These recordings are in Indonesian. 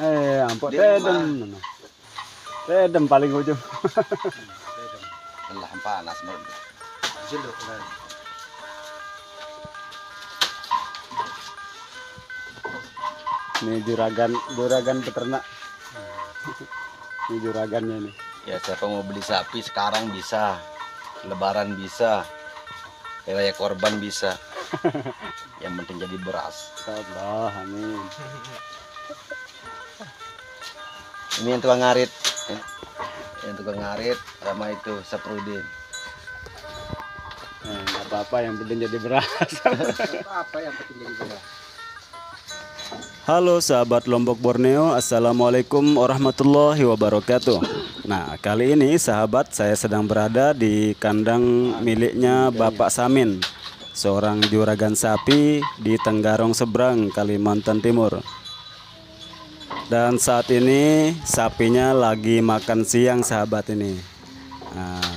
Ampok tedem. Tedem paling ujung. Telah panas banget. Jeluk kan. Ini juragan peternak. Ini juragannya nih. Ya siapa mau beli sapi sekarang bisa, Lebaran bisa, Hari Raya Korban bisa. Yang penting jadi beras. Allah, amin. Ini yang tukang ngarit, yang tukang ngarit sama itu Saprudin. Nggak apa-apa, yang penting jadi beras. Apa yang penting jadi beras? Halo sahabat Lombok Borneo, Assalamualaikum warahmatullahi wabarakatuh. Nah, kali ini sahabat, saya sedang berada di kandang miliknya Bapak Samin, seorang juragan sapi di Tenggarong Seberang, Kalimantan Timur. Dan saat ini sapinya lagi makan siang sahabat ini. Nah,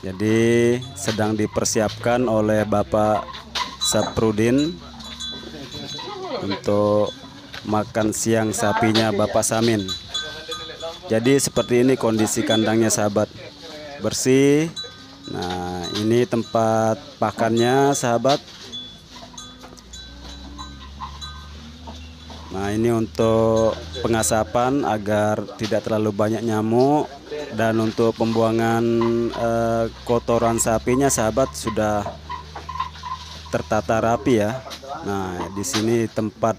jadi sedang dipersiapkan oleh Bapak Saprudin untuk makan siang sapinya Bapak Samin. Jadi seperti ini kondisi kandangnya sahabat, bersih. Nah, ini tempat pakannya sahabat. Nah, ini untuk pengasapan agar tidak terlalu banyak nyamuk, dan untuk pembuangan kotoran sapinya sahabat sudah tertata rapi ya. Nah, di sini tempat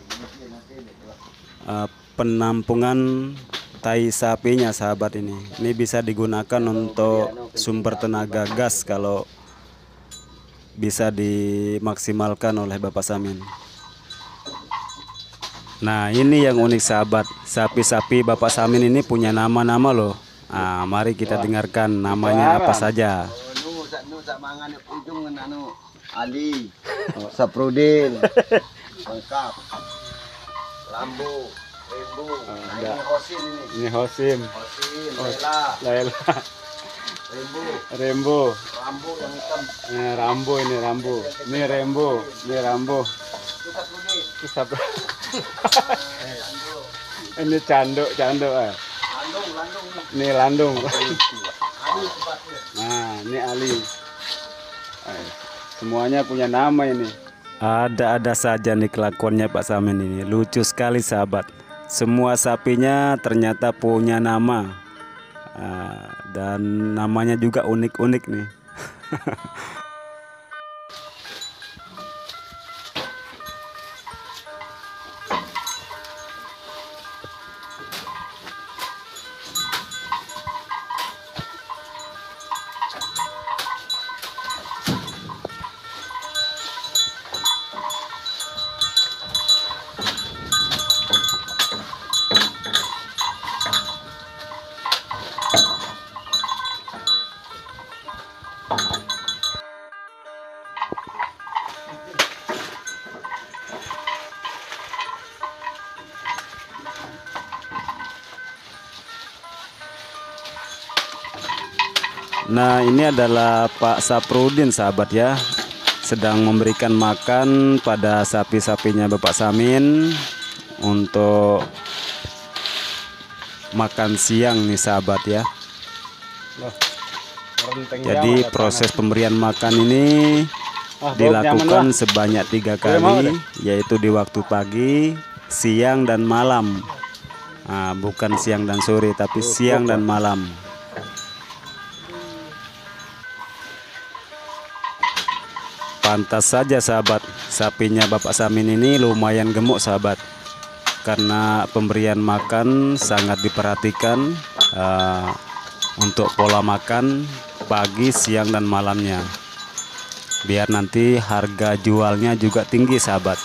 penampungan tai sapinya sahabat ini. Ini bisa digunakan untuk sumber tenaga gas kalau bisa dimaksimalkan oleh Bapak Samin. Nah, ini yang unik sahabat, sapi-sapi Bapak Samin ini punya nama-nama loh. Nah, mari kita dengarkan namanya apa saja. Ali, Saprudin, lengkap, Lambo, Rembo, ini Hosim ini. Ini Hosim, Lela, Rembo, Rambo yang hitam. Rambo, ini Rambo, ini Rembo, ini Rambo. Itu Saprudin. Itu ini Canduk. Landung. Ini Landung. Ali tempatnya. Nah, ini Ali. Semuanya punya nama ini. Ada saja nih kelakuannya Pak Samin ini. Lucu sekali sahabat. Semua sapinya ternyata punya nama. Dan namanya juga unik-unik nih. Nah, ini adalah Pak Saprudin sahabat ya, sedang memberikan makan pada sapi-sapinya Bapak Samin untuk makan siang nih sahabat ya. Jadi proses pemberian makan ini dilakukan sebanyak 3 kali, yaitu di waktu pagi, siang, dan malam. Nah, bukan siang dan sore, tapi siang dan malam. Pantas saja sahabat, sapinya Bapak Samin ini lumayan gemuk sahabat, karena pemberian makan sangat diperhatikan untuk pola makan pagi, siang, dan malamnya, biar nanti harga jualnya juga tinggi sahabat.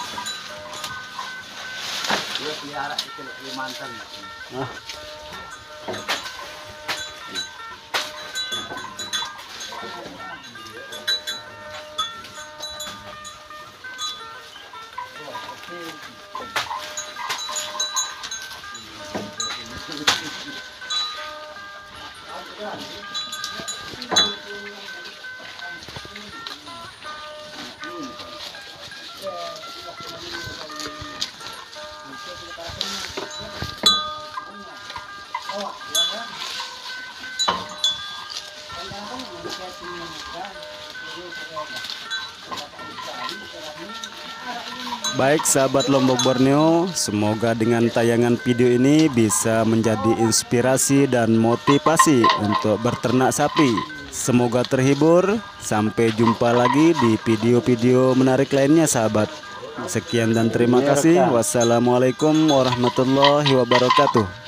Baik sahabat Lombok Borneo, semoga dengan tayangan video ini bisa menjadi inspirasi dan motivasi untuk berternak sapi. Semoga terhibur, sampai jumpa lagi di video-video menarik lainnya sahabat. Sekian dan terima kasih. Wassalamualaikum warahmatullahi wabarakatuh.